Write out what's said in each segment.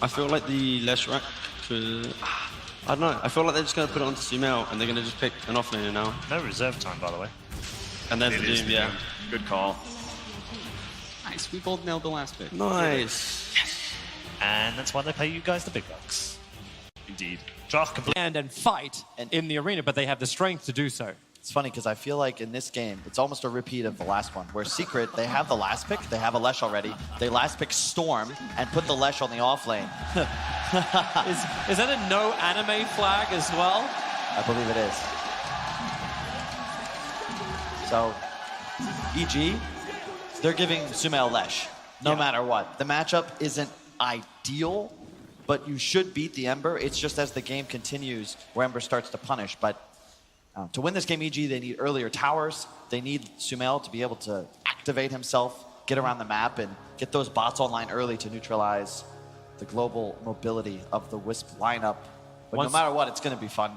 I feel like the less rack could... I don't know. I feel like they're just going to put it onto Sumail and they're going to just pick an offlaner now. No reserve time, by the way. And there's the Doom, yeah. Good call. Nice, we both nailed the last pick. Nice. Yes. And that's why they pay you guys the big bucks. Indeed. Draft complete. And fight in the arena, but they have the strength to do so. It's funny because I feel like in this game, it's almost a repeat of the last one, where Secret, they have the last pick, they have a Lesh already. They last pick Storm and put the Lesh on the off lane. Is that a no anime flag as well? I believe it is. So, EG, they're giving Sumail Lesh, no matter what. The matchup isn't ideal, but you should beat the Ember. It's just as the game continues where Ember starts to punish. But to win this game, EG, they need earlier towers. They need Sumail to be able to activate himself, get around the map, and get those bots online early to neutralize the global mobility of the Wisp lineup. But no matter what, it's going to be fun.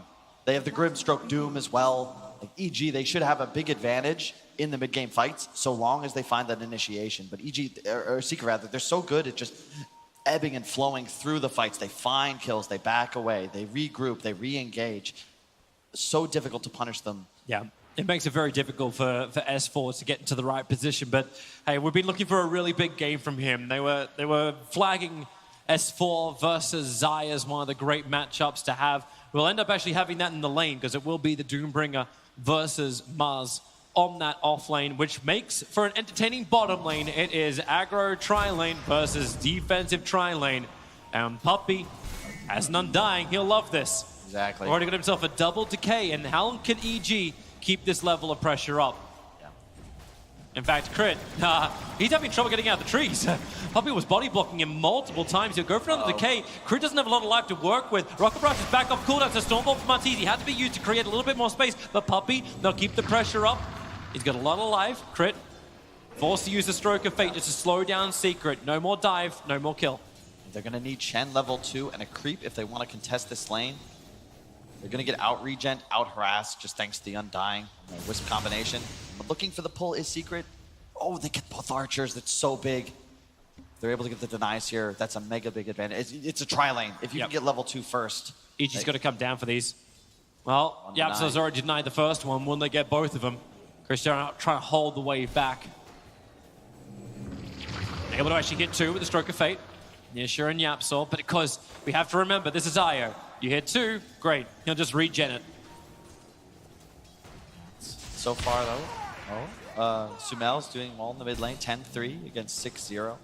They have the Grimstroke Doom as well. Like EG, they should have a big advantage in the mid-game fights so long as they find that initiation. But EG, or Secret rather, they're so good at just ebbing and flowing through the fights. They find kills, they back away, they regroup, they re-engage. So difficult to punish them. Yeah, it makes it very difficult for S4 to get into the right position. But hey, we've been looking for a really big game from him. They were flagging S4 versus Xayah as one of the great matchups to have. We'll end up actually having that in the lane because it will be the Doombringer versus Mars on that off lane, which makes for an entertaining bottom lane. It is aggro tri-lane versus defensive tri-lane. And Puppey, as an Undying, he'll love this. Exactly. Already got himself a double decay, and how long can EG keep this level of pressure up? Yeah. In fact, Crit, he's having trouble getting out of the trees. Puppey was body blocking him multiple times. He'll go for another decay. Crit doesn't have a lot of life to work with. Rocket Barrage is back off cooldown, so Stormbolt from Arteezy had to be used to create a little bit more space, but Puppey, they'll keep the pressure up. He's got a lot of life. Crit, forced to use the Stroke of Fate just to slow down Secret. No more dive, no more kill. They're going to need Chen level 2 and a creep if they want to contest this lane. They're going to get out regent, out harassed, just thanks to the Undying and the Wisp combination. But looking for the pull is Secret. Oh, they get both archers. That's so big. They're able to get the denies here. That's a mega big advantage. It's a tri-lane. If you can get level 2 first. EG's got to come down for these. Well, YapzOr's already denied the first one. Will they get both of them? Cristiano trying to hold the wave back. Able to actually hit 2 with the Stroke of Fate. Nisha and YapzOr, but because we have to remember, this is Io. You hit 2, great. He'll just regen it. So far, though, Sumail's doing well in the mid lane, 10-3 against 6-0.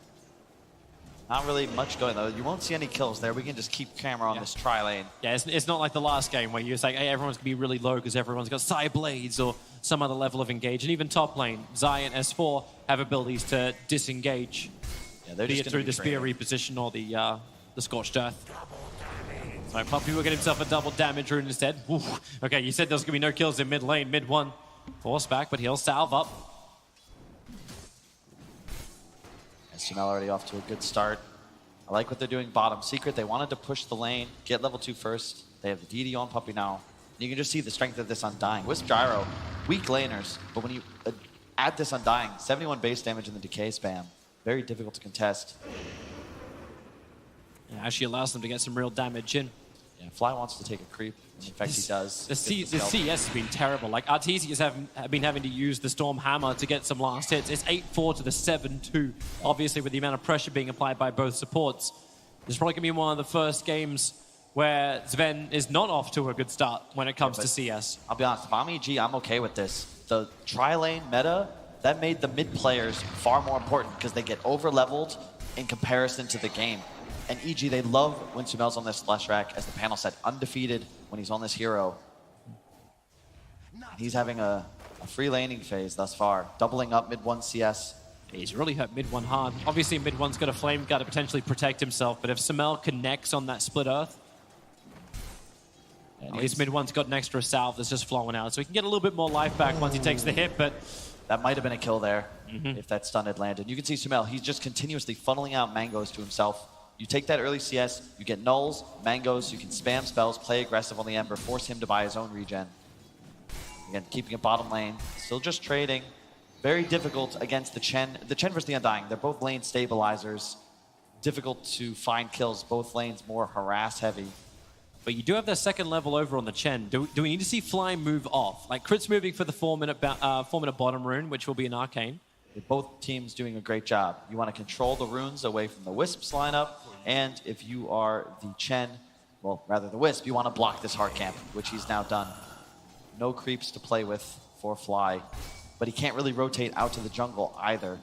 Not really much going, though. You won't see any kills there. We can just keep camera on this tri-lane. Yeah, it's not like the last game where you're like, hey, everyone's going to be really low because everyone's got Side Blades or some other level of engage. And even top lane, Xayah and S4 have abilities to disengage. Yeah, they're be just it through the Spear reposition or the Scorched Earth. So Puppey will get himself a double damage rune instead. Ooh. Okay, you said there's going to be no kills in mid lane, mid one. Force back, but he'll salve up. Sumail already off to a good start. I like what they're doing bottom. Secret, they wanted to push the lane, get level 2 first. They have the DD on Puppey now. You can just see the strength of this Undying. Wisp Gyro, weak laners, but when you add this Undying, 71 base damage in the decay spam. Very difficult to contest. It actually allows them to get some real damage in. Yeah, Fly wants to take a creep. In fact, he does. The CS has been terrible. Like, Arteezy have been having to use the Storm Hammer to get some last hits. It's 8-4 to the 7-2. Obviously, with the amount of pressure being applied by both supports. This is probably going to be one of the first games where Zven is not off to a good start when it comes to CS. I'll be honest, if I'm EG, I'm okay with this. The tri-lane meta, that made the mid players far more important because they get over-leveled in comparison to the game. And EG, they love when Sumail's on this Flesh Rack, as the panel said, undefeated when he's on this hero. And he's having a free laning phase thus far, doubling up mid 1 CS. He's really hurt mid one hard. Obviously, mid one's got a Flame Guard to potentially protect himself, but if Sumail connects on that Split Earth, at least mid one's got an extra salve that's just flowing out, so he can get a little bit more life back once he takes the hit, but that might have been a kill there if that stun had landed. You can see Sumail, he's just continuously funneling out mangoes to himself. You take that early CS, you get nulls, mangoes, you can spam spells, play aggressive on the Ember, force him to buy his own regen. Again, keeping it bottom lane, still just trading. Very difficult against the Chen. The Chen versus the Undying, they're both lane stabilizers. difficult to find kills. Both lanes more harass heavy. But you do have that second level over on the Chen. Do we need to see Fly move off? Like, Crit's moving for the 4-minute bottom rune, which will be an Arcane. Both teams doing a great job. You want to control the runes away from the Wisps lineup, and if you are the Chen, well, rather the Wisp, you want to block this hard camp, which he's now done. No creeps to play with for Fly, but he can't really rotate out to the jungle either.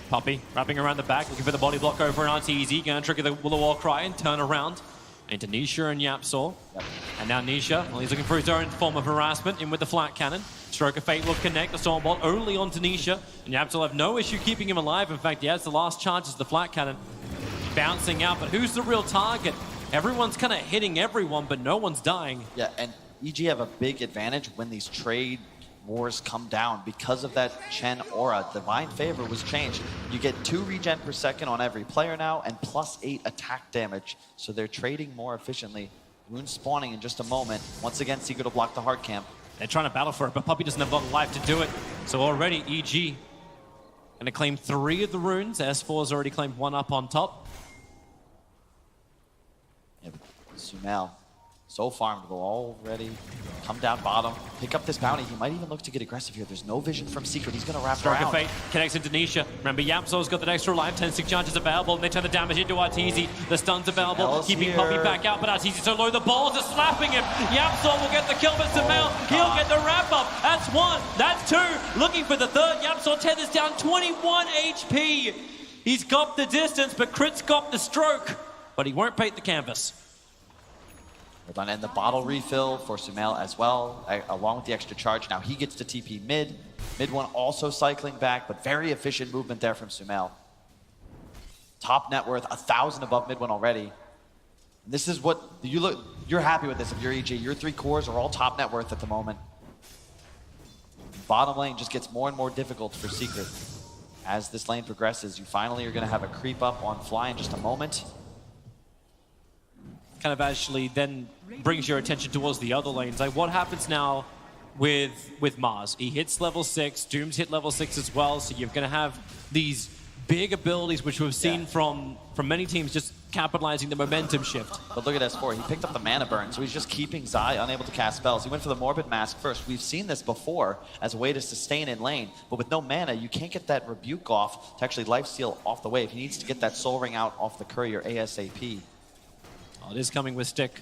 Puppey wrapping around the back, looking for the body block over on Arteezy. Gonna trigger the Will of War Cry and turn around into Nisha and Yapzor. Yep. And now Nisha, well, he's looking for his own form of harassment in with the flat cannon. Stroke of Fate will connect the Stormbolt only onto Nisha, and Yapzor will have no issue keeping him alive. In fact, he has the last charge as the flat cannon bouncing out, but who's the real target? Everyone's kind of hitting everyone, but no one's dying. Yeah, and EG have a big advantage when these trade wars come down because of that Chen aura. Divine Favor was changed. You get 2 regen per second on every player now and +8 attack damage. So they're trading more efficiently. Rune spawning in just a moment. Once again, Secret will block the hard camp. They're trying to battle for it, but Puppey doesn't have a lot of life to do it. So already EG gonna claim 3 of the runes. S4's already claimed 1 up on top. Yeah, Sumail, so farmable already. Come down bottom, pick up this bounty. He might even look to get aggressive here. There's no vision from Secret. He's going to wrap Stroke around. of Fate connects into Nisha. Remember, Yapzor's got that extra life. 10 stick charges available, and they turn the damage into Arteezy. The stun's available, Sumail's keeping here. Puppey back out, but Arteezy's so low. The balls are slapping him. Yapzor will get the kill, but Sumail, he'll get the wrap up. That's 1, that's 2. Looking for the 3rd. Yapzor tethers down 21 HP. He's got the distance, but Crit's got the stroke, but he won't paint the canvas. Hold on, and the bottle refill for Sumail as well, along with the extra charge. Now he gets to TP mid. Mid one also cycling back, but very efficient movement there from Sumail. Top net worth, 1,000 above mid one already. This is what, you're happy with this if you're EG. Your 3 cores are all top net worth at the moment. Bottom lane just gets more and more difficult for Secret. As this lane progresses, you finally are going to have a creep up on Fly in just a moment. Kind of actually then brings your attention towards the other lanes. Like, what happens now with Mars? He hits level 6, Doom's hit level 6 as well, so you're going to have these big abilities which we've seen from many teams just capitalizing the momentum shift. But look at S4, he picked up the mana burn, so he's just keeping Zai unable to cast spells. He went for the Morbid Mask first. We've seen this before as a way to sustain in lane, but with no mana, you can't get that Rebuke off to actually lifesteal off the wave. He needs to get that Soul Ring out off the Courier ASAP. Oh, it is coming with stick.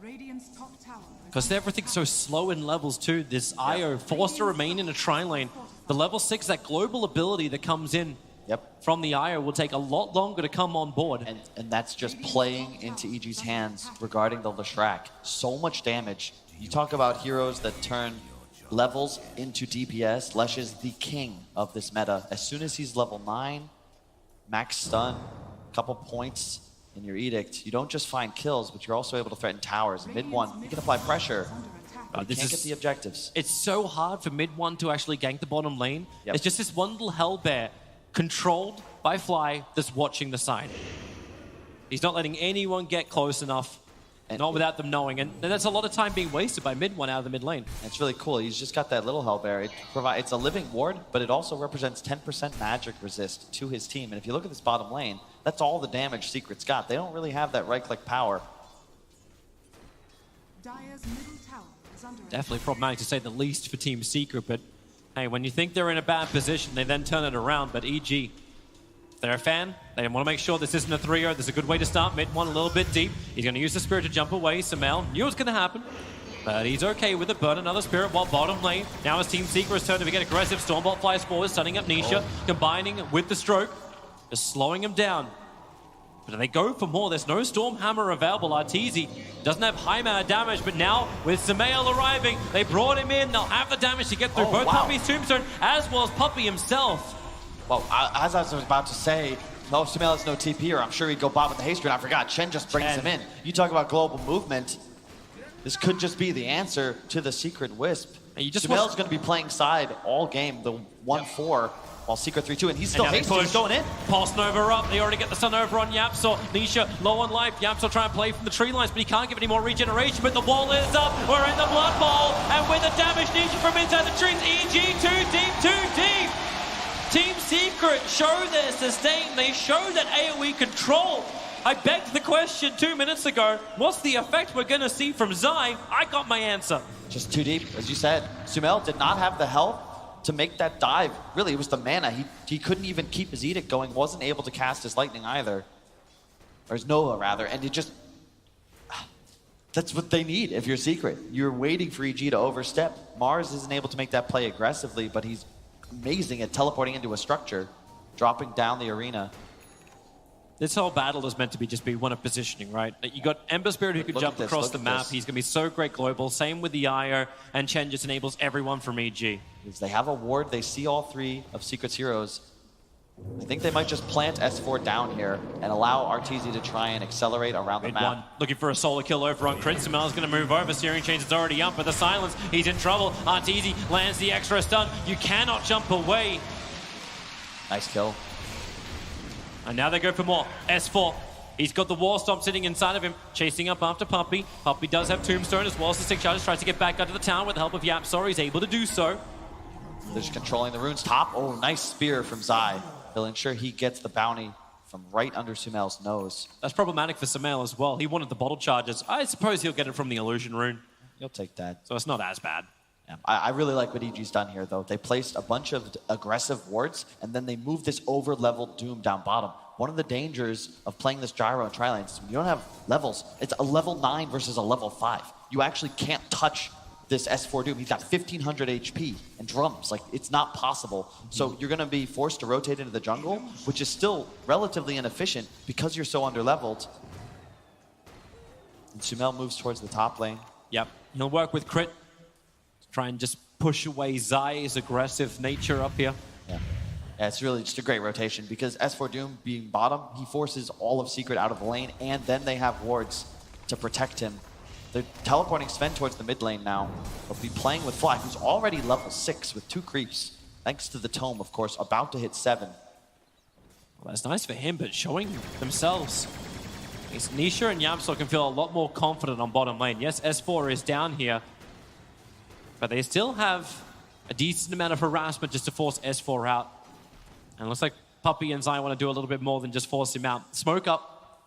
Radiant's top tower. Because everything's so slow in levels too. This IO forced to remain in a tri-lane. The level 6, that global ability that comes in from the IO will take a lot longer to come on board. And that's just playing into EG's hands regarding the Leshrac. So much damage. You talk about heroes that turn levels into DPS. Lesh is the king of this meta. As soon as he's level 9, max stun, couple points in your Edict, you don't just find kills, but you're also able to threaten towers. Mid one, you can apply pressure. But you can't get the objectives. It's so hard for mid one to actually gank the bottom lane. Yep. It's just this one little hellbear controlled by Fly that's watching the side. He's not letting anyone get close enough, not without them knowing. And that's a lot of time being wasted by mid one out of the mid lane. It's really cool. He's just got that little hellbear. It's a living ward, but it also represents 10% magic resist to his team. And if you look at this bottom lane, that's all the damage Secret's got. They don't really have that right-click power. Dire's middle tower is under Definitely problematic to say the least for Team Secret, but hey, when you think they're in a bad position, they then turn it around. But EG, if they're a fan, they want to make sure this isn't a 3-0. This is a good way to start. Mid one a little bit deep. He's going to use the Spirit to jump away. Sumail knew it was going to happen, but he's okay with it. Burn another Spirit while bottom lane. Now it's Team Secret's turn to get aggressive. Stormbolt flies forward, stunning up Nisha, combining with the stroke, just slowing him down. But they go for more. There's no Storm Hammer available. Arteezy doesn't have high mana damage, but now with Sumail arriving, they brought him in. They'll have the damage to get through both Puppey's Tombstone as well as Puppey himself. Well, as I was about to say, no, Sumail has no TP, or I'm sure he'd go bot with the haste rune. I forgot, Chen just brings him in. You talk about global movement. This could just be the answer to the Secret Wisp. Sumail's going to be playing side all game, the 1-4. While Secret 3-2, and he's still hasty, he's going in. Pulse Nova up, they already get the stun over on Yapzor. Nisha low on life, Yapzor trying to play from the tree lines, but he can't give any more regeneration, but the wall is up, we're in the Blood Bowl, and with the damage Nisha from inside the trees, EG too deep, Team Secret show their sustain. They show that AoE control. I begged the question 2 minutes ago. What's the effect we're going to see from Zai? I got my answer. Just too deep, as you said. Sumail did not have the health to make that dive. Really, it was the mana. He couldn't even keep his Edict going, wasn't able to cast his Lightning either. Or his Nova, rather, and it just... That's what they need if you're Secret. You're waiting for EG to overstep. Mars isn't able to make that play aggressively, but he's amazing at teleporting into a structure, dropping down the arena. This whole battle is meant to be just be one of positioning, right? You got Ember Spirit who can Look jump at this, across look the at map. this. He's going to be so great global. Same with the Io, and Chen just enables everyone from EG. Is they have a ward, they see all three of Secret's heroes. I think they might just plant S4 down here and allow Arteezy to try and accelerate around the Mid map. one, looking for a solo kill over on Crit. Sumail's going to move over. Searing Chains is already up, but the silence, he's in trouble. Arteezy lands the extra stun. You cannot jump away. Nice kill. And now they go for more. S4. He's got the Wall Stomp sitting inside of him, chasing up after Puppey. Puppey does have Tombstone as well, so Six Charges tries to get back out to the town with the help of YapzOr. He's able to do so. They're just controlling the runes top. Oh, nice spear from Zai. He'll ensure he gets the bounty from right under Sumail's nose. That's problematic for Sumail as well. He wanted the bottle charges. I suppose he'll get it from the Illusion Rune, He'll take that. so it's not as bad. Yeah. I really like what EG's done here, though. They placed a bunch of aggressive wards, and then they moved this over-leveled Doom down bottom. One of the dangers of playing this Gyro in Tri-Lane is when you don't have levels. It's a level 9 versus a level 5. You actually can't touch this S4 Doom. He's got 1,500 HP and drums. Like, it's not possible. So you're going to be forced to rotate into the jungle, which is still relatively inefficient because you're so under-leveled. And Sumail moves towards the top lane. Yep, he'll work with Crit. Try and just push away Zai's aggressive nature up here. Yeah. Yeah, it's really just a great rotation because S4 Doom being bottom, he forces all of Secret out of the lane, and then they have wards to protect him. They're teleporting Sven towards the mid lane now. They'll be playing with Fly, who's already level 6 with 2 creeps, thanks to the Tome, of course, about to hit 7. Well, that's nice for him, but showing themselves. Nisha and YapzOr can feel a lot more confident on bottom lane. Yes, S4 is down here, but they still have a decent amount of harassment just to force S4 out. And it looks like Puppey and Zai want to do a little bit more than just force him out. Smoke up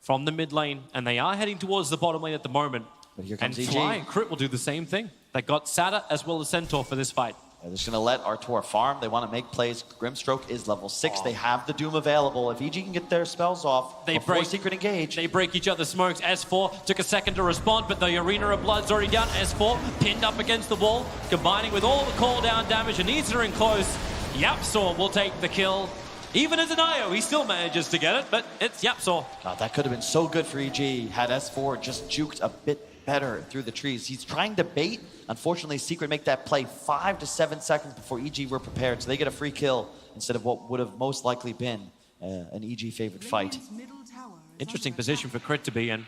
from the mid lane, and they are heading towards the bottom lane at the moment. But here comes and EG. Fly and Crit will do the same thing. They got Sada as well as Centaur for this fight. They're just going to let Artur farm. They want to make plays. Grimstroke is level 6. They have the Doom available. If EG can get their spells off before Secret engage. They break each other's smokes. S4 took a second to respond, but the Arena of Blood's already down. S4 pinned up against the wall, combining with all the call down damage. Anita in close. YapzOr will take the kill. Even as an IO, he still manages to get it, but it's YapzOr. God, that could have been so good for EG had S4 just juked a bit better through the trees. He's trying to bait. Unfortunately, Secret make that play 5 to 7 seconds before EG were prepared, so they get a free kill instead of what would have most likely been an EG-favored fight. Radiant's middle tower is Interesting under position attack. for Crit to be in.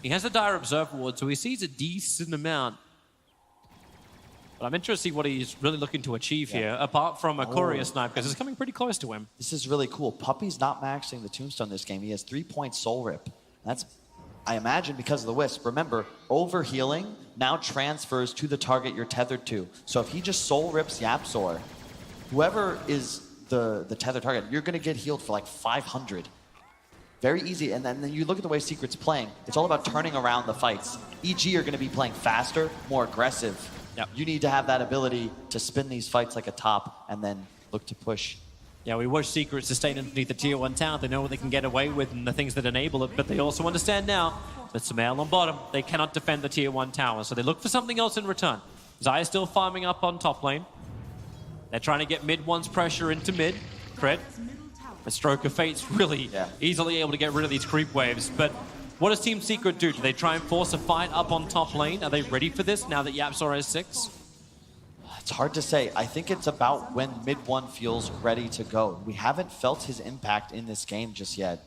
He has a Dire Observer ward, so he sees a decent amount. But I'm interested to see what he's really looking to achieve here, apart from a Courier Snipe, because it's coming pretty close to him. This is really cool. Puppey's not maxing the Tombstone this game. He has 3-point Soul Rip. That's, I imagine, because of the Wisp. Remember, overhealing now transfers to the target you're tethered to. So if he just Soul Rips YapzOr, whoever is the tethered target, you're going to get healed for like 500. Very easy. And then you look at the way Secret's playing. It's all about turning around the fights. EG are going to be playing faster, more aggressive. Yep. You need to have that ability to spin these fights like a top and then look to push. Yeah, we watch Secret sustain underneath the Tier 1 tower. They know what they can get away with and the things that enable it, but they also understand now that Sumail on bottom, they cannot defend the Tier 1 tower, so they look for something else in return. Zaya still farming up on top lane. They're trying to get mid one's pressure into mid. Crit. Middle tower. A Stroke of Fate's really easily able to get rid of these creep waves, but what does Team Secret do? Do they try and force a fight up on top lane? Are they ready for this now that YapzOr has 6? It's hard to say. I think it's about when mid one feels ready to go. We haven't felt his impact in this game just yet.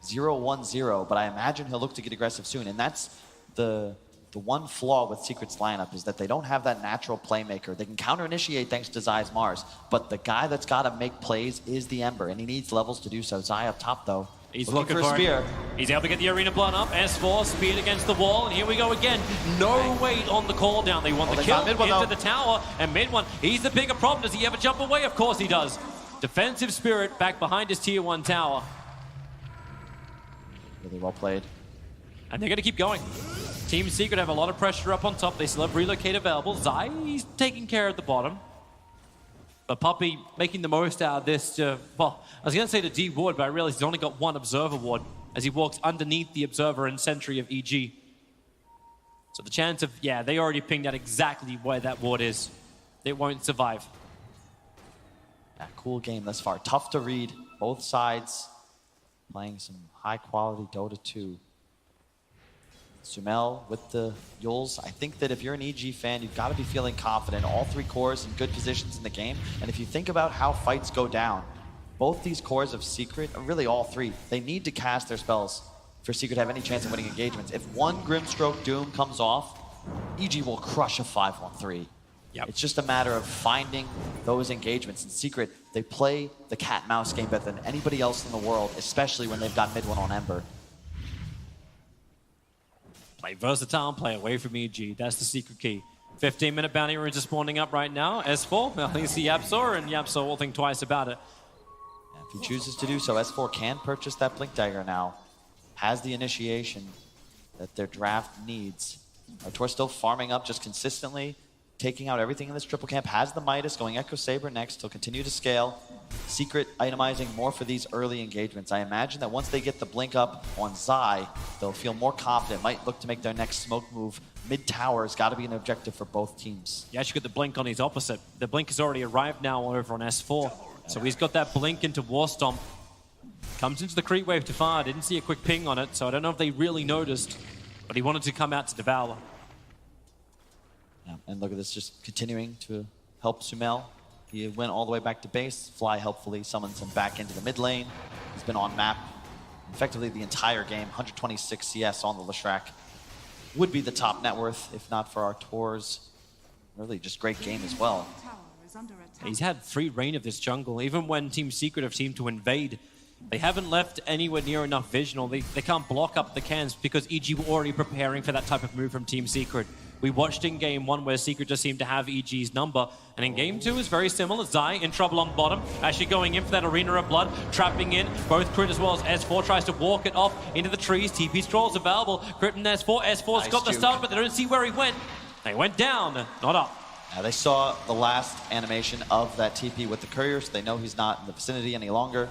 0-1-0, but I imagine he'll look to get aggressive soon. And that's the one flaw with Secret's lineup is that they don't have that natural playmaker. They can counter-initiate thanks to Zai's Mars, but the guy that's got to make plays is the Ember, and he needs levels to do so. Zai up top, though. He's looking for a him. spear. He's able to get the Arena Blood up. S4 speared against the wall, and here we go again. No weight on the call down. They want the they kill found mid one, into though. the tower, and mid one, he's the bigger problem. Does he ever jump away? Of course he does. Defensive spirit back behind his tier 1 tower. Really well played. And they're going to keep going. Team Secret have a lot of pressure up on top. They still have relocate available. Zai, he's taking care of the bottom. But Puppey making the most out of this to, well, I was going to say to D Ward, but I realized he's only got one Observer Ward as he walks underneath the Observer and Sentry of EG. So the chance of, yeah, they already pinged out exactly where that ward is. It won't survive. Yeah, cool game thus far. Tough to read. Both sides playing some high-quality Dota 2. Sumail with the Yules. I think that if you're an EG fan, you've got to be feeling confident. All 3 cores in good positions in the game. And if you think about how fights go down, both these cores of Secret, really all 3, they need to cast their spells for Secret to have any chance of winning engagements. If one Grimstroke Doom comes off, EG will crush a 5-1-3. Yep. It's just a matter of finding those engagements. In Secret, they play the cat-mouse game better than anybody else in the world, especially when they've got mid-1 on Ember. Play versatile, play away from EG. That's the secret key. 15-minute bounty runes are spawning up right now. S4, well, he's the YapzOr, and YapzOr will think twice about it. And if he chooses to do so, S4 can purchase that Blink Dagger now. Has the initiation that their draft needs. Artur still farming up just consistently, taking out everything in this triple camp. Has the Midas, going Echo Saber next. He'll continue to scale. Secret itemizing more for these early engagements. I imagine that once they get the Blink up on Zai, they'll feel more confident. Might look to make their next smoke move. Mid-tower has got to be an objective for both teams. You actually got the Blink on his opposite. The Blink has already arrived now over on S4. So he's got that Blink into Warstomp. Comes into the creep wave to far. Didn't see a quick ping on it, so I don't know if they really noticed. But he wanted to come out to devour. Yeah, and look at this, just continuing to help Sumail. He went all the way back to base. Fly helpfully summons him back into the mid lane. He's been on map effectively the entire game. 126 CS on the Leshrac. Would be the top net worth if not for Artur's really just great game as well. Tower is under attack. He's had free reign of this jungle. Even when Team Secret have seemed to invade, they haven't left anywhere near enough vision, or they can't block up the cans because EG were already preparing for that type of move from Team Secret. We watched in game 1 where Secret just seemed to have EG's number, and in game 2 is very similar. Zai in trouble on bottom, actually going in for that Arena of Blood, trapping in both Crit as well as S4, tries to walk it off into the trees. TP Stroll's available. Crit and S4. S4's Nice got the juke. stun, but they don't see where he went. They went down, not up. They saw the last animation of that TP with the courier, so they know he's not in the vicinity any longer.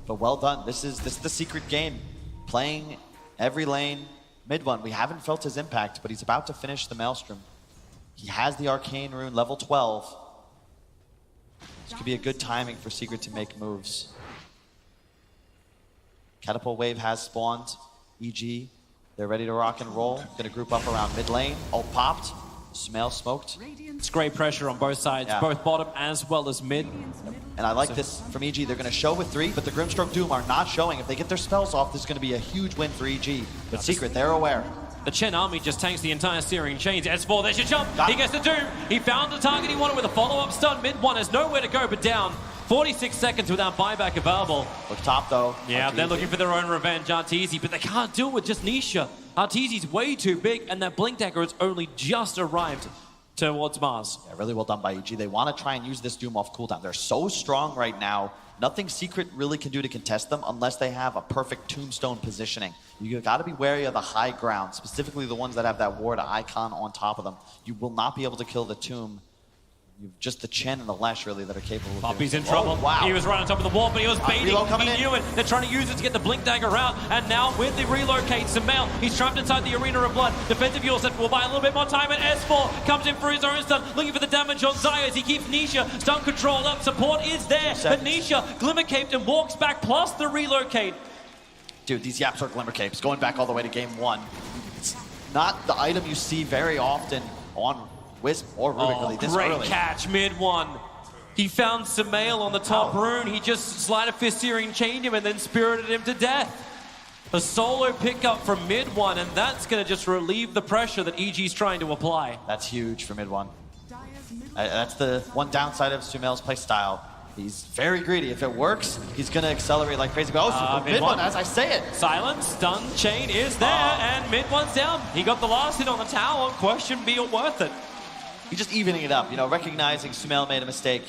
But well done. This is the Secret game. Playing every lane. Mid-1, we haven't felt his impact, but he's about to finish the Maelstrom. He has the Arcane Rune, level 12. This could be a good timing for Secret to make moves. Catapult Wave has spawned. EG, they're ready to rock and roll. Gonna group up around mid lane. Ult popped. Sumail smoked. It's great pressure on both sides, Yeah. both bottom as well as mid. And I like this from EG. They're going to show with 3, but the Grimstroke Doom are not showing. If they get their spells off, this is going to be a huge win for EG. But Secret, they're aware. The Chen army just tanks the entire Searing Chains. S4, there's your jump. Got He it. gets the Doom. He found the target he wanted with a follow-up stun. Mid-1 has nowhere to go but down. 46 seconds without buyback available. Look top, though. Yeah, they're Arteezy. looking for their own revenge, Arteezy, but they can't do it with just Nisha. Arteezy's way too big, and that Blink Dagger has only just arrived towards Mars. Yeah, really well done by EG. They want to try and use this Doom off cooldown. They're so strong right now. Nothing Secret really can do to contest them unless they have a perfect tombstone positioning. You got to be wary of the high ground, specifically the ones that have that ward icon on top of them. You will not be able to kill the tomb. You've just the Chen and the Lesh, really, that are capable of Poppy's doing in so. trouble. Oh, wow. He was right on top of the wall, but he was baiting. reload coming He in. knew it. They're trying to use it to get the Blink Dagger out. And now with the relocate, Sumail, he's trapped inside the Arena of Blood. Defensive Yulset will buy a little bit more time, and S4 comes in for his own stun, looking for the damage on Zai as he keeps Nisha stun control up. Support is there, but Nisha glimmer caped and walks back, plus the relocate. Dude, these YapzOr Glimmer Capes, going back all the way to game 1. It's not the item you see very often on Wisp or Rubik, really, this great early. catch, mid-1. He found Sumail on the top rune. He just Sleight of Fist Searing chained him and then spirited him to death. A solo pickup from mid-1, and that's going to just relieve the pressure that EG's trying to apply. That's huge for mid-1. Dire's middle That's the one downside of Sumail's play style. He's very greedy. If it works, he's going to accelerate like crazy. But also, mid-1. as I say it. Silence, stun, chain is there, and mid-1's down. He got the last hit on the tower. Question be it worth it? He's just evening it up, you know, recognizing Sumail made a mistake.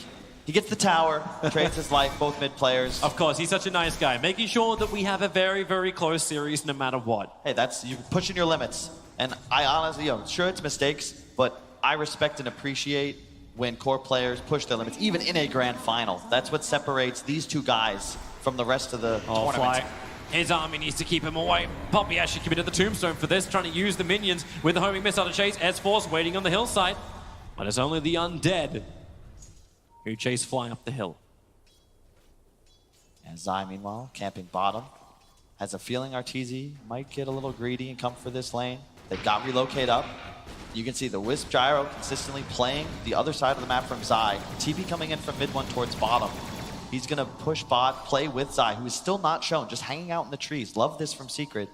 He gets the tower, trades his life, both mid players. Of course, he's such a nice guy, making sure that we have a very, very close series no matter what. Hey, that's you pushing your limits. And I honestly, sure it's mistakes, but I respect and appreciate when core players push their limits, even in a grand final. That's what separates these two guys from the rest of the tournament. Fly. His army needs to keep him away. Poppy actually committed the tombstone for this, trying to use the minions with the homing missile to chase. S-Force waiting on the hillside. But it's only the undead who chase Fly up the hill. And Zai, meanwhile, camping bottom. Has a feeling Arteezy might get a little greedy and come for this lane. They've got relocate up. You can see the Wisp Gyro consistently playing the other side of the map from Zai. TP coming in from mid one towards bottom. He's gonna push bot, play with Zai, who is still not shown, just hanging out in the trees. Love this from Secret.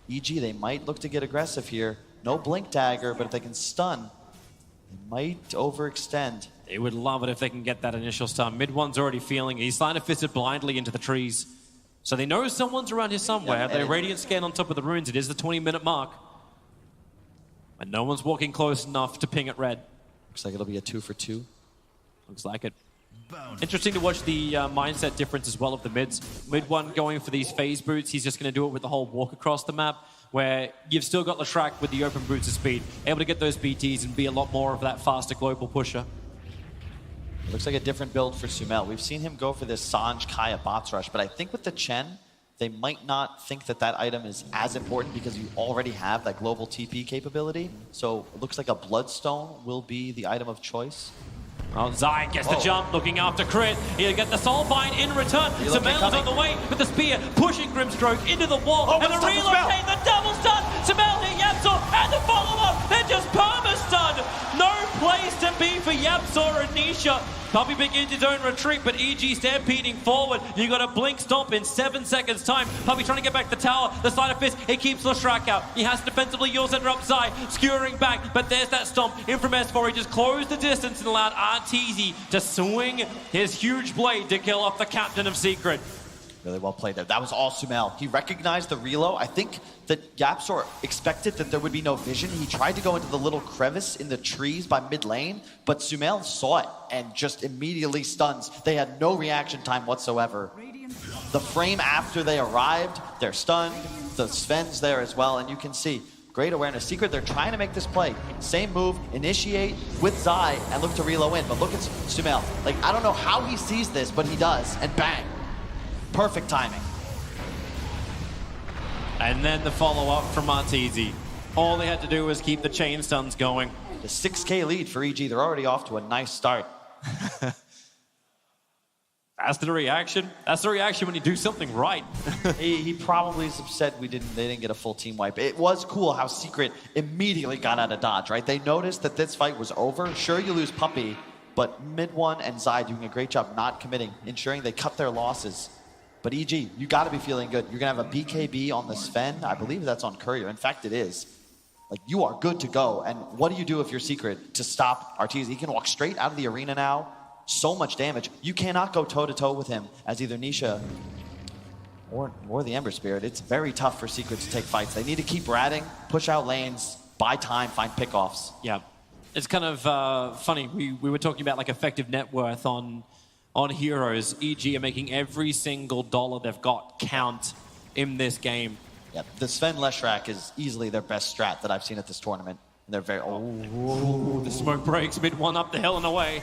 EG, they might look to get aggressive here. No Blink Dagger, but if they can stun, they might overextend. They would love it if they can get that initial stun. Mid one's already feeling it. He's slider fisted blindly into the trees. So they know someone's around here somewhere. Yeah, Have their Radiant scan on top of the runes. It is the 20-minute mark. And no one's walking close enough to ping it red. Looks like it'll be a 2 for 2. Looks like it. Interesting to watch the mindset difference as well of the mids. Mid one going for these phase boots. He's just going to do it with the whole walk across the map, where you've still got Leshrac with the open boots of speed, able to get those BTs and be a lot more of that faster global pusher. Looks like a different build for Sumail. We've seen him go for this Sange Kaya bots rush, but I think with the Chen, they might not think that that item is as important because you already have that global TP capability. So it looks like a Bloodstone will be the item of choice. Oh, Zai gets the jump, looking after Crit. He'll get the Soulbind in return. Sumail's on the way with the spear, pushing Grimstroke into the wall. And the relocate, the double stun. Sumail hit Yapzor, and the follow-up. They're just perma-stunned. No place to be for Yapzor and Nisha. Puppey begins his own retreat, but EG stampeding forward. You got a blink stomp in 7 seconds time. Puppey trying to get back the tower. The side of fist, it keeps Leshrac out. He has to defensively Yule Center up Zai, skewering back, but there's that stomp. In from S4, he just closed the distance and allowed Arteezy to swing his huge blade to kill off the captain of Secret. Really well played there. That was all Sumail. He recognized the reload. I think that Yapzor expected that there would be no vision. He tried to go into the little crevice in the trees by mid lane, but Sumail saw it and just immediately stuns. They had no reaction time whatsoever. The frame after they arrived, they're stunned. The Sven's there as well, and you can see great awareness. Secret, they're trying to make this play. Same move, initiate with Zai and look to reload in, but look at Sumail. Like, I don't know how he sees this, but he does, and bang. Perfect timing. And then the follow-up from Arteezy. All they had to do was keep the chain stuns going. The 6K lead for EG. They're already off to a nice start. That's the reaction. That's the reaction when you do something right. he probably is upset they didn't get a full team wipe. It was cool how Secret immediately got out of dodge, right? They noticed that this fight was over. Sure, you lose Puppey, but mid one and Zai doing a great job not committing, ensuring they cut their losses. But EG, you got to be feeling good. You're going to have a BKB on the Sven. I believe that's on Courier. In fact, it is. Like, you are good to go. And what do you do if you're Secret to stop Arteezy? He can walk straight out of the arena now. So much damage. You cannot go toe-to-toe with him as either Nisha or the Ember Spirit. It's very tough for Secret to take fights. They need to keep ratting, push out lanes, buy time, find pickoffs. Yeah. It's kind of funny. We were talking about, like, effective net worth on heroes. EG are making every single dollar they've got count in this game. Yeah, the Sven Leshrac is easily their best strat that I've seen at this tournament. And they're very... Oh, the smoke breaks, mid one up the hill and away.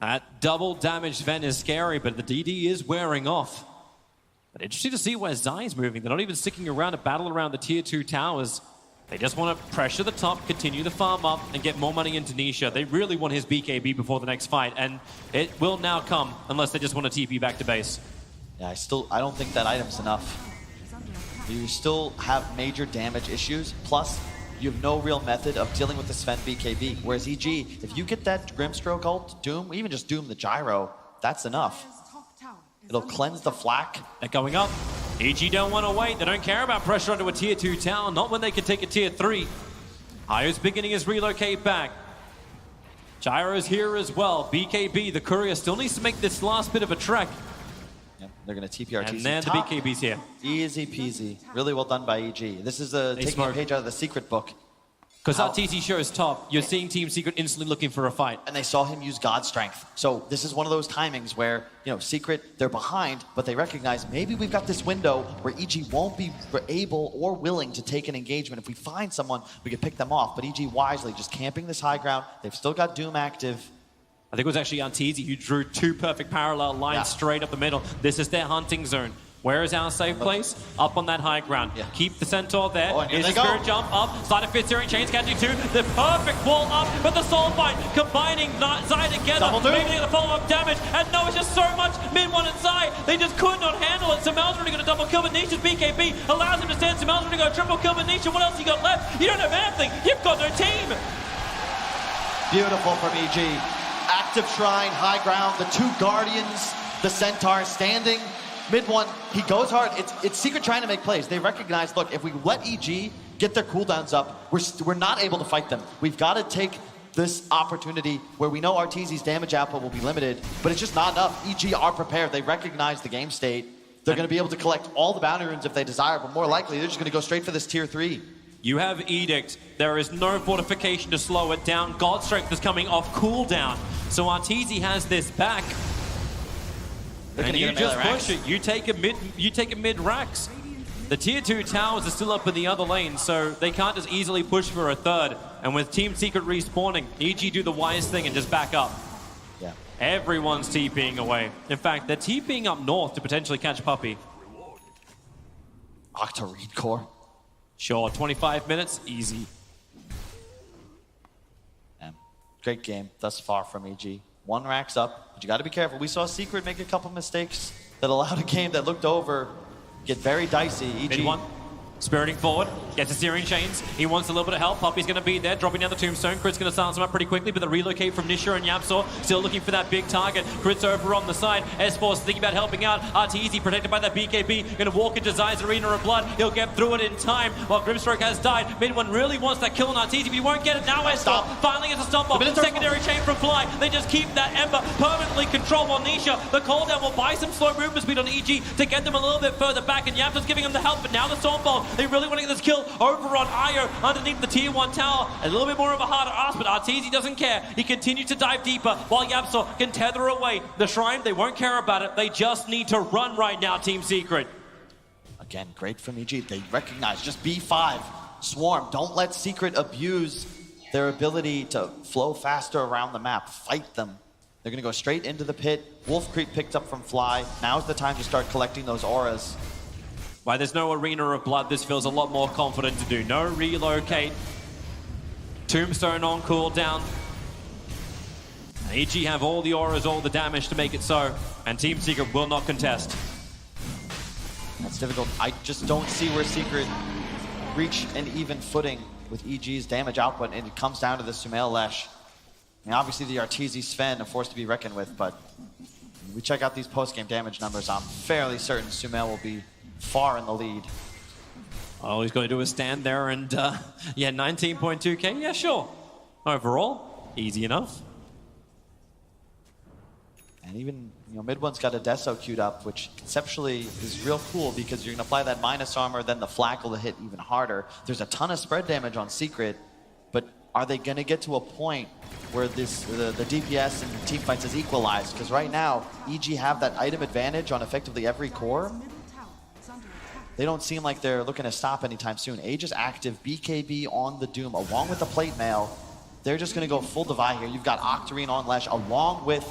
That double damage Sven is scary, but the DD is wearing off. But interesting to see where Zai's moving. They're not even sticking around to battle around the tier 2 towers. They just want to pressure the top, continue the farm up, and get more money into Nisha. They really want his BKB before the next fight, and it will now come, unless they just want to TP back to base. Yeah, I don't think that item's enough. You still have major damage issues, plus you have no real method of dealing with the Sven BKB. Whereas EG, if you get that Grimstroke ult, Doom, even just Doom the Gyro, that's enough. It'll cleanse the flak. They're going up. EG don't want to wait. They don't care about pressure onto a tier 2 tower, not when they can take a tier 3. Io's beginning his relocate back. Gyro's here as well. BKB, the courier, still needs to make this last bit of a trek. Yep, they're going to TP Arteezy. And then the BKB's here. Easy peasy. Really well done by EG. This is taking a page out of the Secret book. Because how- RTZ shows top, you're seeing Team Secret instantly looking for a fight. and they saw him use God Strength. So this is one of those timings where, Secret, they're behind, but they recognize maybe we've got this window where EG won't be able or willing to take an engagement. If we find someone, we can pick them off. But EG wisely just camping this high ground. They've still got Doom active. I think it was actually RTZ who drew 2 perfect parallel lines Yeah. straight up the middle. This is their hunting zone. Where is our safe place? Up on that high ground. Yeah. Keep the Centaur there. Oh, and here Here's they the Spirit go. jump up. Side of Fifth Searing Chains catching 2. The perfect wall up, but the Soul Bind combining Zai together. Double Doom. Maybe the follow-up damage. And no, it's just so much. Mid-1 and Zai, they just could not handle it. Samel's already got a double kill, but Nisha's BKB allows him to stand. Samel's already got a triple kill, but Nisha, what else you got left? You don't have anything. You've got no team. Beautiful from EG. Active Shrine, high ground, the 2 Guardians, the Centaur standing. Mid-1, he goes hard. It's Secret trying to make plays. They recognize, look, if we let EG get their cooldowns up, we're not able to fight them. We've got to take this opportunity where we know RTZ's damage output will be limited, but it's just not enough. EG are prepared. They recognize the game state. They're going to be able to collect all the bounty runes if they desire, but more likely, they're just going to go straight for this tier 3. You have Edict. There is no fortification to slow it down. God Strength is coming off cooldown. So RTZ has this back. They're And gonna you get a melee just push Rax. it. You take a mid racks. The tier 2 towers are still up in the other lane, so they can't just easily push for a third. And with Team Secret respawning, EG do the wise thing and just back up. Yeah. Everyone's TPing away. In fact, they're TPing up north to potentially catch Puppey. Octa Reed Core. Sure, 25 minutes, easy. Great game thus far from EG. 1 racks up, but you got to be careful. We saw Secret make a couple mistakes that allowed a game that looked over get very dicey. EG. Mid-1. Spiriting forward, gets a Searing Chains. He wants a little bit of help. Puppey's going to be there, dropping down the Tombstone. Crit's going to silence him up pretty quickly, but the relocate from Nisha and Yapzor, still looking for that big target. Crit's over on the side. S4's thinking about helping out. RTZ protected by that BKB, going to walk into Zai's Arena of Blood. He'll get through it in time, while Grimstroke has died. Mid-1 really wants that kill on RTZ, but he won't get it. Now S4 Stop. finally gets a stomp off. Secondary chain from Fly. They just keep that Ember permanently controlled on Nisha. The cooldown will buy some slow movement speed on EG to get them a little bit further back, and Yapzor's giving him the help, but now the Stormbolt, they really want to get this kill over on Io underneath the tier 1 tower. A little bit more of a harder ask, but RTZ doesn't care. He continues to dive deeper while Yapzor can tether away the shrine. They won't care about it. They just need to run right now, Team Secret. Again, great from EG. They recognize just B5. Swarm, don't let Secret abuse their ability to flow faster around the map. Fight them. They're going to go straight into the pit. Wolf Creep picked up from Fly. Now's the time to start collecting those auras. Why there's no Arena of Blood, this feels a lot more confident to do. No relocate. Tombstone on cooldown. EG have all the auras, all the damage to make it so, and Team Secret will not contest. That's difficult. I just don't see where Secret reach an even footing with EG's damage output, and it comes down to the Sumail Lesh. I mean, obviously the Arteezy Sven, a force to be reckoned with, but when we check out these post-game damage numbers, I'm fairly certain Sumail will be far in the lead. All he's going to do is stand there and, yeah, 19.2k, yeah, sure. Overall, easy enough. And even, Mid-1's got a Deso queued up, which conceptually is real cool because you're going to apply that minus armor, then the Flak will hit even harder. There's a ton of spread damage on Secret, but are they going to get to a point where the DPS and teamfights is equalized? Because right now, EG have that item advantage on effectively every core. They don't seem like they're looking to stop anytime soon. Age is active, BKB on the Doom, along with the Plate Mail. They're just going to go full divide here. You've got Octarine on Lesh, along with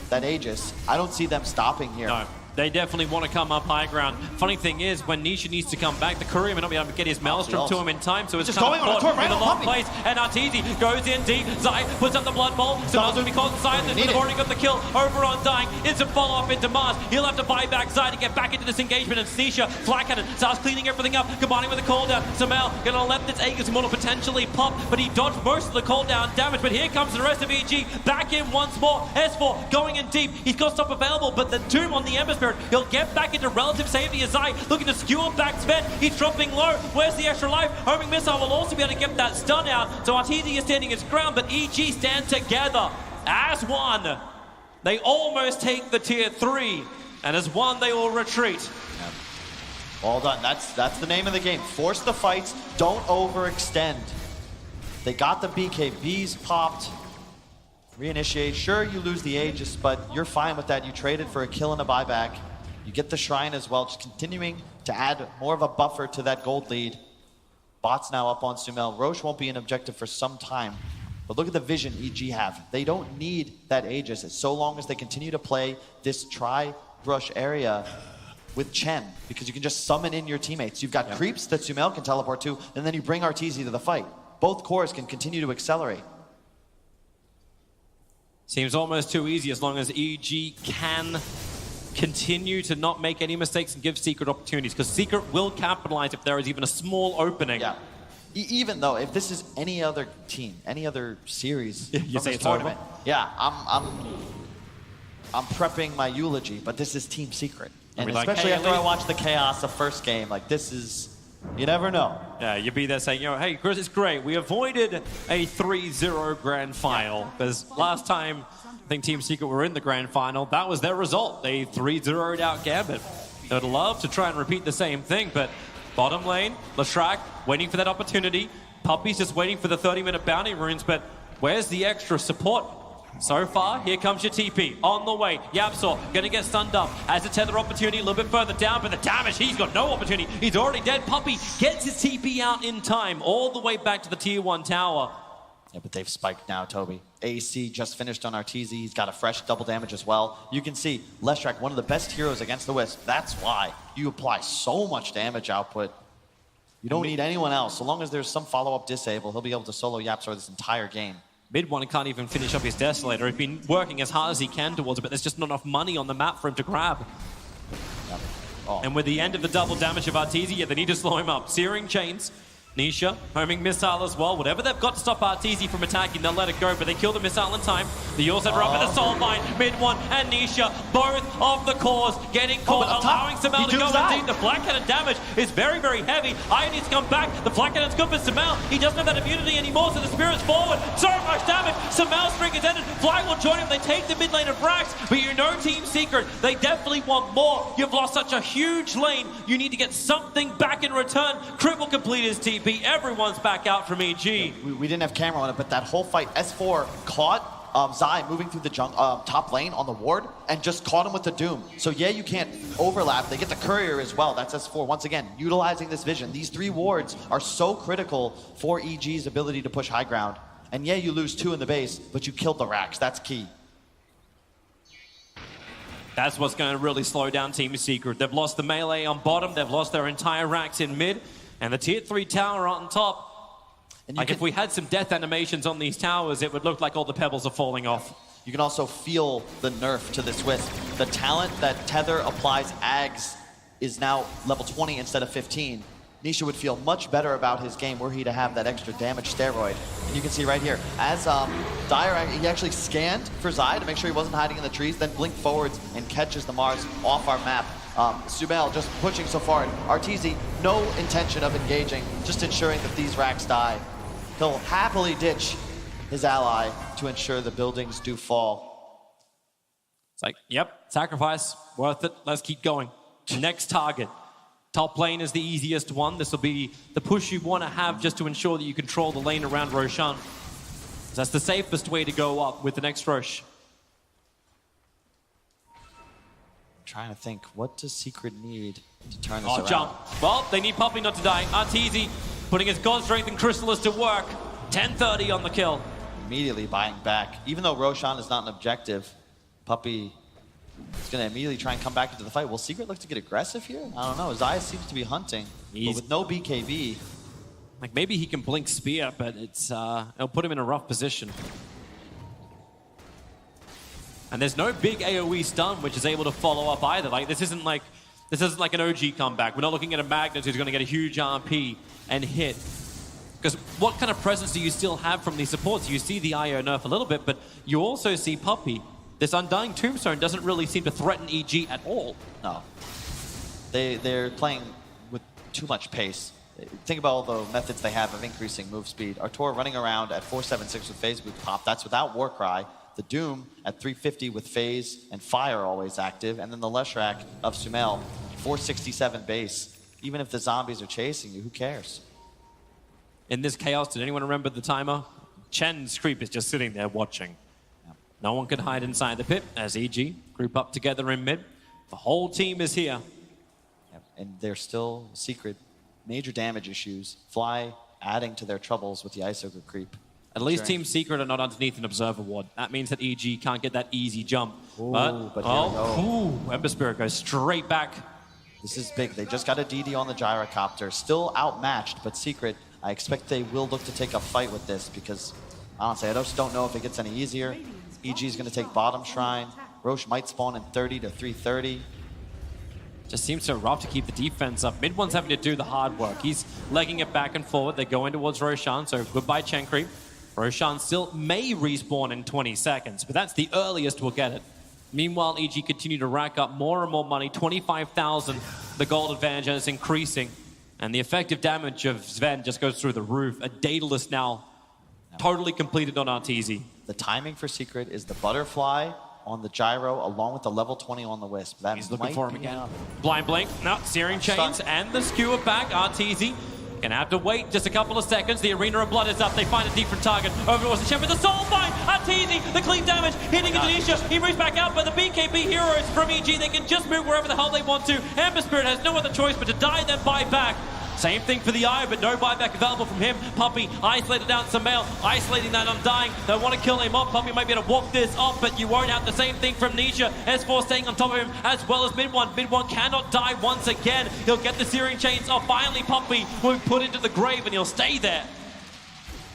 that Aegis. I don't see them stopping here. No, they definitely want to come up high ground. Funny thing is, when Nisha needs to come back, the courier may not be able to get his Maelstrom to him in time, so it's Just kind going of on a tour caught right in a on long Puppey. place. And Arteezy goes in deep. Zai puts up the Blood Bowl. Samar's going to be caught inside this, but Need they've it. already got the kill over on Dying. Instant follow-up into Mars. He'll have to buy back Zai to get back into this engagement. And Nisha, Flak Cannon, starts cleaning everything up, combining with the cooldown. Samal going to let this Aegis Immortal potentially pop, but he dodged most of the cooldown damage. But here comes the rest of EG. Back in once more. S4 going in deep. He's got stuff available, but the Doom on the Ember Spirit, he'll get back into relative safety as Zai looking to skewer back Sven. He's dropping low. Where's the extra life? Homing Missile will also be able to get that stun out. So Arteezy is standing his ground, but EG stand together as one. They almost take the tier 3, and as one they will retreat. Well done. That's the name of the game. Force the fights. Don't overextend. They got the BKBs popped. Reinitiate. Sure, you lose the Aegis, but you're fine with that. You traded for a kill and a buyback. You get the Shrine as well, just continuing to add more of a buffer to that gold lead. Bot's now up on Sumail. Roche won't be an objective for some time. But look at the vision EG have. They don't need that Aegis so long as they continue to play this tri-brush area with Chen, because you can just summon in your teammates. You've got creeps that Sumail can teleport to, and then you bring Arteezy to the fight. Both cores can continue to accelerate. Seems almost too easy as long as EG can continue to not make any mistakes and give Secret opportunities, because Secret will capitalize if there is even a small opening. Yeah. Even though, if this is any other team, any other series, You of say this it's tournament, over? yeah, I'm prepping my eulogy, but this is Team Secret. And be like, especially hey, after I Elite. watched the chaos of first game, like this is, you never know. Yeah, you'd be there saying, you know, hey, Chris, it's great. We avoided a 3-0 grand final, because last time I think Team Secret were in the grand final, that was their result. They 3-0'd out Gambit. They would love to try and repeat the same thing, but bottom lane, Leshrac waiting for that opportunity. Puppy's just waiting for the 30-minute bounty runes, but where's the extra support? So far, here comes your TP. On the way, Yapzor gonna get stunned up. Has a tether opportunity a little bit further down, but the damage, he's got no opportunity. He's already dead. Puppy gets his TP out in time, all the way back to the tier 1 tower. Yeah, but they've spiked now, Toby. AC just finished on Arteezy. He's got a fresh double damage as well. You can see Leshrac, one of the best heroes against the Wisp. That's why you apply so much damage output. You don't need anyone else. So long as there's some follow-up disable, he'll be able to solo Yapzor this entire game. Mid one can't even finish up his Desolator. He's been working as hard as he can towards it, but there's just not enough money on the map for him to grab. Yep. Oh. And with the end of the double damage of Arteezy, yeah, they need to slow him up. Searing Chains, Nisha, homing missile as well. Whatever they've got to stop Arteezy from attacking, they'll let it go, but they kill the missile in time. The Yours have up with the Soul Mine, Mid one and Nisha, both of the cores getting caught, but up top, allowing Sumail he to go dooms in deep. The Black Cannon damage is very, very heavy. Iron needs to come back. The Black Cannon's good for Sumail. He doesn't have that immunity anymore, so the Spirit's forward. So much damage. Sumail's string is ended. Fly will join him. They take the mid lane of Rax, but you know Team Secret, they definitely want more. You've lost such a huge lane. You need to get something back in return. Crit will complete his TP. Everyone's back out from EG. We didn't have camera on it, but that whole fight, S4 caught Zai moving through the top lane on the ward and just caught him with the Doom. So yeah, you can't overlap. They get the courier as well. That's S4 once again, utilizing this vision. These 3 wards are so critical for EG's ability to push high ground. And yeah, you lose 2 in the base, but you killed the Rax. That's key. That's what's going to really slow down Team Secret. They've lost the melee on bottom. They've lost their entire Rax in mid. And the tier 3 tower on top. And Like if we had some death animations on these towers, it would look like all the pebbles are falling off. You can also feel the nerf to this Wisp. The talent that Tether applies Ags is now level 20 instead of 15. Nisha would feel much better about his game were he to have that extra damage steroid. And you can see right here, as Dire, he actually scanned for Zai to make sure he wasn't hiding in the trees, then blinked forwards and catches the Mars off our map. Sumail just pushing so far. Arteezy, no intention of engaging, just ensuring that these racks die. He'll happily ditch his ally to ensure the buildings do fall. It's like, yep, sacrifice, worth it, let's keep going. Next target. Top lane is the easiest one. This will be the push you want to have just to ensure that you control the lane around Roshan. That's the safest way to go up with the next Rosh. Trying to think, what does Secret need to turn this around? Jump. Well, they need Puppy not to die. Arteezy putting his God Strength and Chrysalis to work. 10:30 on the kill. Immediately buying back. Even though Roshan is not an objective, Puppy is going to immediately try and come back into the fight. Will Secret look to get aggressive here? I don't know. Zaya seems to be hunting, but with no BKB. Like maybe he can blink Spear, but it'll put him in a rough position. And there's no big AoE stun which is able to follow up either. Like this isn't like an OG comeback. We're not looking at a Magnus who's going to get a huge RP and hit. Because what kind of presence do you still have from these supports? You see the IO nerf a little bit, but you also see Puppy. This Undying Tombstone doesn't really seem to threaten EG at all. No. They're playing with too much pace. Think about all the methods they have of increasing move speed. Artur running around at 476 with Phase Boot Pop. That's without Warcry. The Doom at 350 with Phase and Fire always active. And then the Leshrac of Sumail, 467 base. Even if the zombies are chasing you, who cares? in this chaos. Did anyone remember the timer? Chen's creep is just sitting there watching. No one can hide inside the pit as EG group up together in mid. The whole team is here. Yep. And they're still Secret. Major damage issues. Fly adding to their troubles with the Isoga creep. At least Sure. Team Secret are not underneath an Observer Ward. That means that EG can't get that easy jump. Ooh, but here we go. Ember Spirit goes straight back. This is big. They just got a DD on the gyrocopter. Still outmatched, but Secret, I expect they will look to take a fight with this because, honestly, I just don't know if it gets any easier. EG is going to take bottom shrine. Roche might spawn in 30 to 330. Just seems so rough to keep the defense up. Mid one's having to do the hard work. He's legging it back and forward. They're going towards Roshan, so goodbye Chen creep. Roshan still may respawn in 20 seconds, but that's the earliest we'll get it. Meanwhile, EG continue to rack up more and more money. 25,000, the gold advantage is increasing. And the effective damage of Sven just goes through the roof. A Daedalus now totally completed on Arteezy. The timing for Secret is the butterfly on the gyro along with the level 20 on the wisp. That He's looking might for him be again. enough. Blind Blink, no, Searing Chains Stuck. and the skewer back. Arteezy gonna have to wait just a couple of seconds. The Arena of Blood is up. They find a different target. Over towards the Shen with the soul find. Arteezy, the clean damage, hitting Indonesia. He moves back out, but the BKB heroes from EG, they can just move wherever the hell they want to. Ember Spirit has no other choice but to die then buy back. Same thing for the Eye, but no buyback available from him. Puppey isolated down Sumail, isolating that Undying. They want to kill him off. Puppey might be able to walk this off, but you won't have the same thing from Nisha. S4 staying on top of him as well as Mid One. Mid One cannot die once again. He'll get the Searing Chains off. Finally, Puppey will be put into the grave and he'll stay there.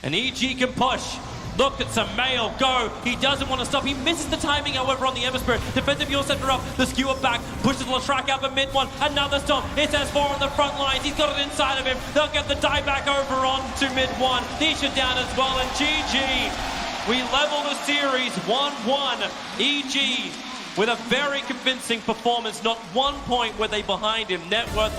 And EG can push. Look at Sumail go. He doesn't want to stop. He misses the timing, however, on the Ember Spirit. Defensive Yule Scepter up. The skewer back. Pushes Latrak out, but Mid One. Another stop. It's S4 on the front lines. He's got it inside of him. They'll get the die back over on to Mid One. Nisha down as well, and GG. We level the series 1-1. EG with a very convincing performance. Not 1 point were they behind him. Net worth